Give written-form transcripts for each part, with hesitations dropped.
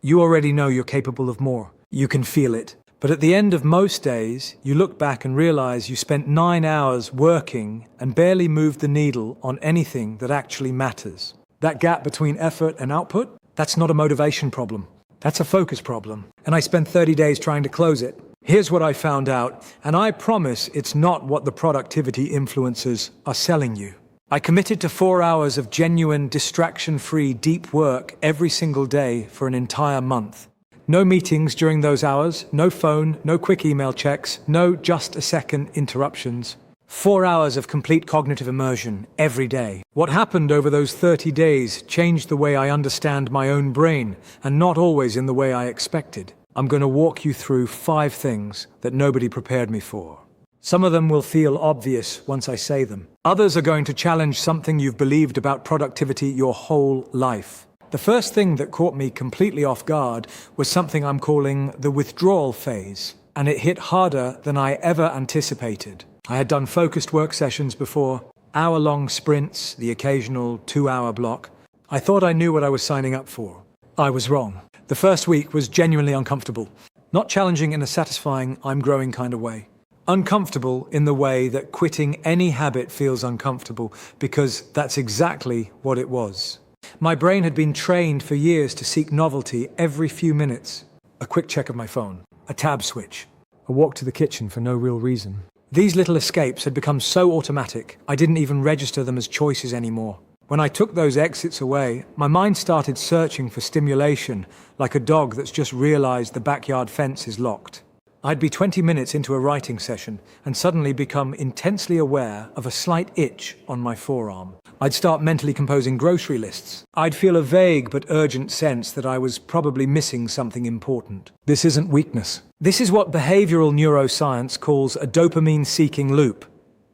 You already know you're capable of more. You can feel it. But at the end of most days, you look back and realize you spent 9 hours working and barely moved the needle on anything that actually matters. That gap between effort and output, that's not a motivation problem. That's a focus problem. And I spent 30 days trying to close it. Here's what I found out, and I promise it's not what the productivity influencers are selling you. I committed to 4 hours of genuine, distraction-free, deep work every single day for an entire month. No meetings during those hours, no phone, no quick email checks, no just-a-second interruptions. 4 hours of complete cognitive immersion every day. What happened over those 30 days changed the way I understand my own brain, and not always in the way I expected. I'm going to walk you through 5 things that nobody prepared me for. Some of them will feel obvious once I say them. Others are going to challenge something you've believed about productivity your whole life. The first thing that caught me completely off guard was something I'm calling the withdrawal phase, and it hit harder than I ever anticipated. I had done focused work sessions before, hour-long sprints, the occasional 2-hour block. I thought I knew what I was signing up for. I was wrong. The first week was genuinely uncomfortable. Not challenging in a satisfying, I'm growing kind of way. Uncomfortable in the way that quitting any habit feels uncomfortable, because that's exactly what it was. My brain had been trained for years to seek novelty every few minutes. A quick check of my phone, a tab switch, a walk to the kitchen for no real reason. These little escapes had become so automatic, I didn't even register them as choices anymore. When I took those exits away, my mind started searching for stimulation, like a dog that's just realized the backyard fence is locked. I'd be 20 minutes into a writing session and suddenly become intensely aware of a slight itch on my forearm. I'd start mentally composing grocery lists. I'd feel a vague but urgent sense that I was probably missing something important. This isn't weakness. This is what behavioral neuroscience calls a dopamine-seeking loop.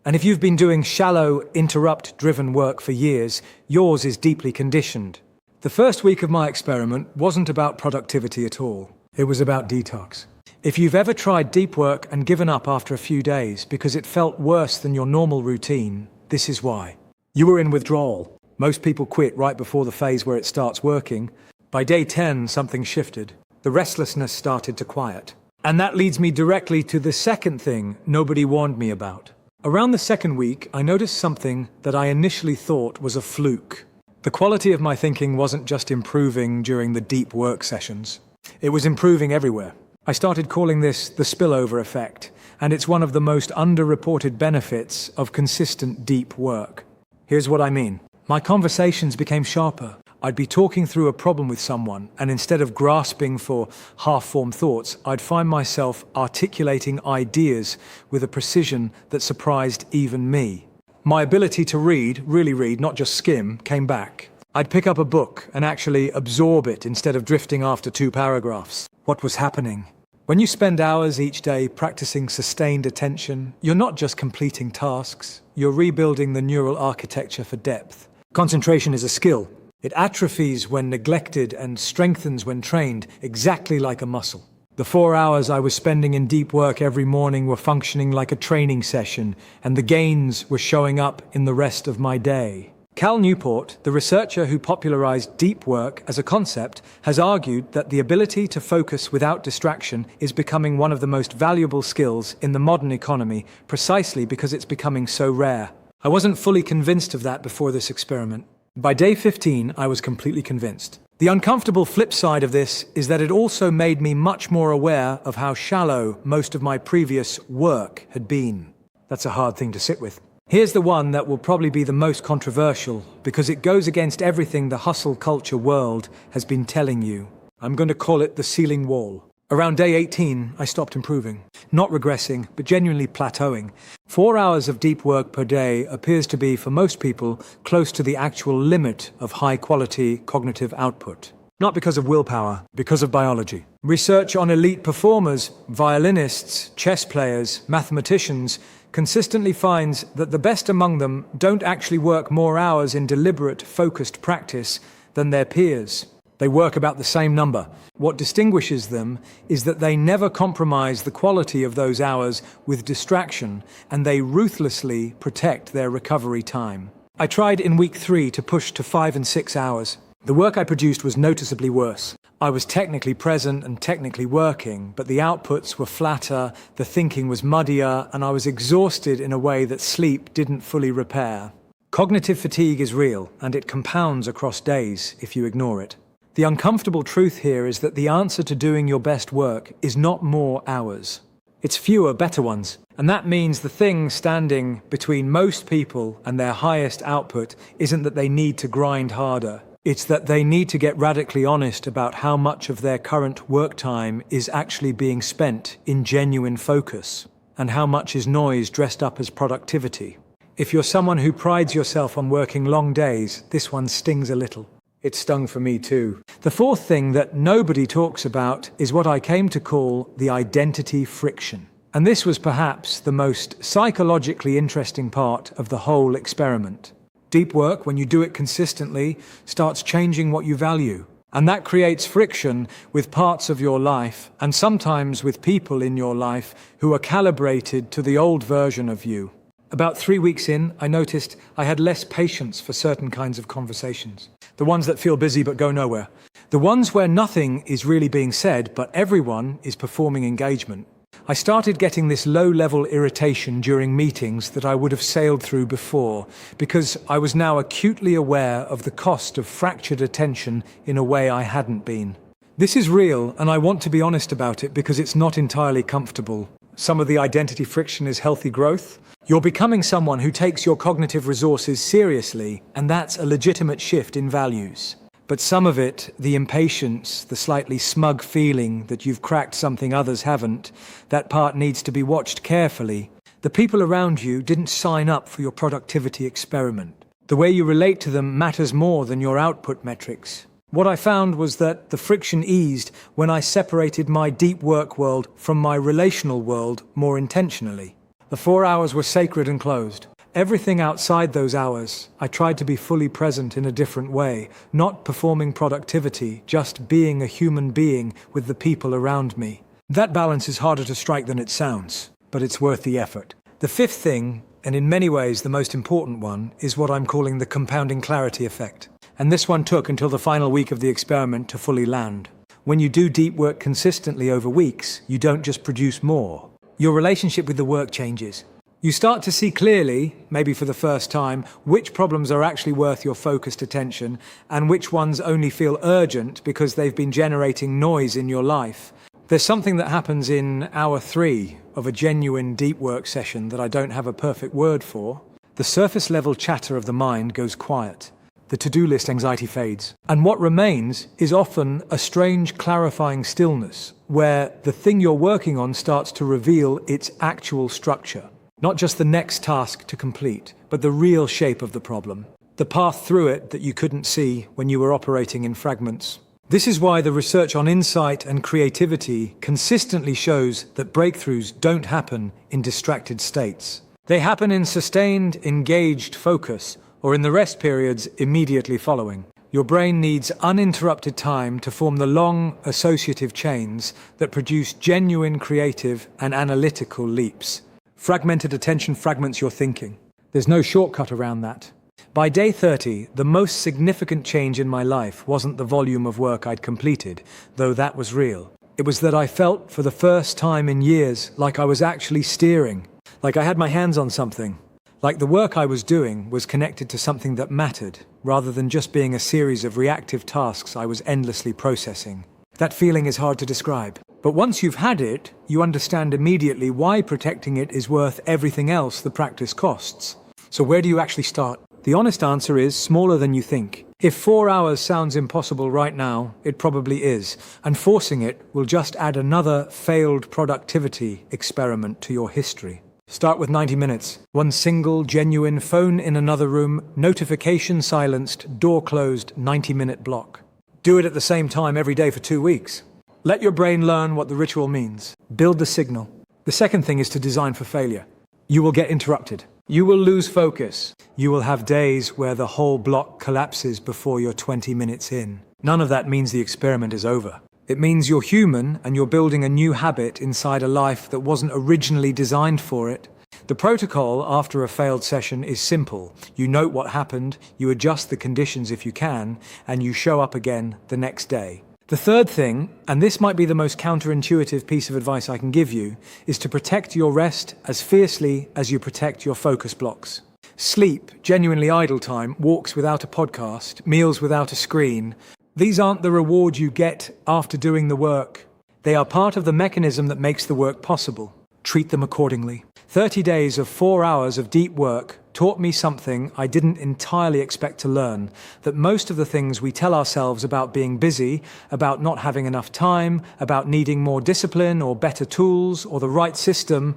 And if you've been doing shallow, interrupt-driven work for years, yours is deeply conditioned. The first week of my experiment wasn't about productivity at all. It was about detox. If you've ever tried deep work and given up after a few days because it felt worse than your normal routine, this is why. You were in withdrawal. Most people quit right before the phase where it starts working. By day 10, something shifted. The restlessness started to quiet. And that leads me directly to the second thing nobody warned me about. Around the second week, I noticed something that I initially thought was a fluke. The quality of my thinking wasn't just improving during the deep work sessions. It was improving everywhere. I started calling this the spillover effect, and it's one of the most underreported benefits of consistent deep work. Here's what I mean. My conversations became sharper. I'd be talking through a problem with someone, and instead of grasping for half-formed thoughts, I'd find myself articulating ideas with a precision that surprised even me. My ability to read, really read, not just skim, came back. I'd pick up a book and actually absorb it instead of drifting after 2 paragraphs. What was happening? When you spend hours each day practicing sustained attention, you're not just completing tasks, you're rebuilding the neural architecture for depth. Concentration is a skill. It atrophies when neglected and strengthens when trained, exactly like a muscle. The 4 hours I was spending in deep work every morning were functioning like a training session, and the gains were showing up in the rest of my day. Cal Newport, the researcher who popularized deep work as a concept, has argued that the ability to focus without distraction is becoming one of the most valuable skills in the modern economy, precisely because it's becoming so rare. I wasn't fully convinced of that before this experiment. By day 15, I was completely convinced. The uncomfortable flip side of this is that it also made me much more aware of how shallow most of my previous work had been. That's a hard thing to sit with. Here's the one that will probably be the most controversial, because it goes against everything the hustle culture world has been telling you. I'm going to call it the ceiling wall. Around day 18, I stopped improving. Not regressing, but genuinely plateauing. 4 hours of deep work per day appears to be, for most people, close to the actual limit of high-quality cognitive output. Not because of willpower, because of biology. Research on elite performers, violinists, chess players, mathematicians, consistently finds that the best among them don't actually work more hours in deliberate, focused practice than their peers. They work about the same number. What distinguishes them is that they never compromise the quality of those hours with distraction, and they ruthlessly protect their recovery time. I tried in week 3 to push to 5 and 6 hours. The work I produced was noticeably worse. I was technically present and technically working, but the outputs were flatter, the thinking was muddier, and I was exhausted in a way that sleep didn't fully repair. Cognitive fatigue is real, and it compounds across days if you ignore it. The uncomfortable truth here is that the answer to doing your best work is not more hours. It's fewer, better ones. And that means the thing standing between most people and their highest output isn't that they need to grind harder. It's that they need to get radically honest about how much of their current work time is actually being spent in genuine focus, and how much is noise dressed up as productivity. If you're someone who prides yourself on working long days, this one stings a little. It stung for me too. The fourth thing that nobody talks about is what I came to call the identity friction. And this was perhaps the most psychologically interesting part of the whole experiment. Deep work, when you do it consistently, starts changing what you value. And that creates friction with parts of your life, and sometimes with people in your life who are calibrated to the old version of you. About 3 weeks in, I noticed I had less patience for certain kinds of conversations. The ones that feel busy but go nowhere. The ones where nothing is really being said, but everyone is performing engagement. I started getting this low-level irritation during meetings that I would have sailed through before, because I was now acutely aware of the cost of fractured attention in a way I hadn't been. This is real, and I want to be honest about it because it's not entirely comfortable. Some of the identity friction is healthy growth. You're becoming someone who takes your cognitive resources seriously, and that's a legitimate shift in values. But some of it, the impatience, the slightly smug feeling that you've cracked something others haven't, that part needs to be watched carefully. The people around you didn't sign up for your productivity experiment. The way you relate to them matters more than your output metrics. What I found was that the friction eased when I separated my deep work world from my relational world more intentionally. The 4 hours were sacred and closed. Everything outside those hours, I tried to be fully present in a different way, not performing productivity, just being a human being with the people around me. That balance is harder to strike than it sounds, but it's worth the effort. The fifth thing, and in many ways the most important one, is what I'm calling the compounding clarity effect. And this one took until the final week of the experiment to fully land. When you do deep work consistently over weeks, you don't just produce more. Your relationship with the work changes. You start to see clearly, maybe for the first time, which problems are actually worth your focused attention and which ones only feel urgent because they've been generating noise in your life. There's something that happens in hour 3 of a genuine deep work session that I don't have a perfect word for. The surface level chatter of the mind goes quiet. The to-do list anxiety fades. And what remains is often a strange clarifying stillness where the thing you're working on starts to reveal its actual structure. Not just the next task to complete, but the real shape of the problem. The path through it that you couldn't see when you were operating in fragments. This is why the research on insight and creativity consistently shows that breakthroughs don't happen in distracted states. They happen in sustained, engaged focus, or in the rest periods immediately following. Your brain needs uninterrupted time to form the long associative chains that produce genuine creative and analytical leaps. Fragmented attention fragments your thinking. There's no shortcut around that. By day 30, the most significant change in my life wasn't the volume of work I'd completed, though that was real. It was that I felt for the first time in years like I was actually steering, like I had my hands on something, like the work I was doing was connected to something that mattered, rather than just being a series of reactive tasks I was endlessly processing. That feeling is hard to describe. But once you've had it, you understand immediately why protecting it is worth everything else the practice costs. So where do you actually start? The honest answer is smaller than you think. If 4 hours sounds impossible right now, it probably is, and forcing it will just add another failed productivity experiment to your history. Start with 90 minutes. One single, genuine phone in another room, notification silenced, door closed, 90-minute block. Do it at the same time every day for 2 weeks. Let your brain learn what the ritual means. Build the signal. The second thing is to design for failure. You will get interrupted. You will lose focus. You will have days where the whole block collapses before you're 20 minutes in. None of that means the experiment is over. It means you're human and you're building a new habit inside a life that wasn't originally designed for it. The protocol after a failed session is simple. You note what happened, you adjust the conditions if you can, and you show up again the next day. The third thing, and this might be the most counterintuitive piece of advice I can give you, is to protect your rest as fiercely as you protect your focus blocks. Sleep, genuinely idle time, walks without a podcast, meals without a screen. These aren't the reward you get after doing the work. They are part of the mechanism that makes the work possible. Treat them accordingly. 30 days of 4 hours of deep work taught me something I didn't entirely expect to learn, that most of the things we tell ourselves about being busy, about not having enough time, about needing more discipline or better tools or the right system,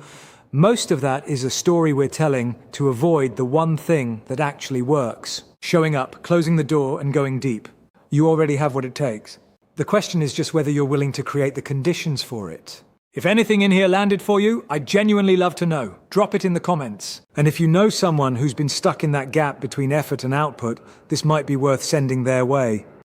most of that is a story we're telling to avoid the one thing that actually works. Showing up, closing the door, and going deep. You already have what it takes. The question is just whether you're willing to create the conditions for it. If anything in here landed for you, I'd genuinely love to know. Drop it in the comments. And if you know someone who's been stuck in that gap between effort and output, this might be worth sending their way.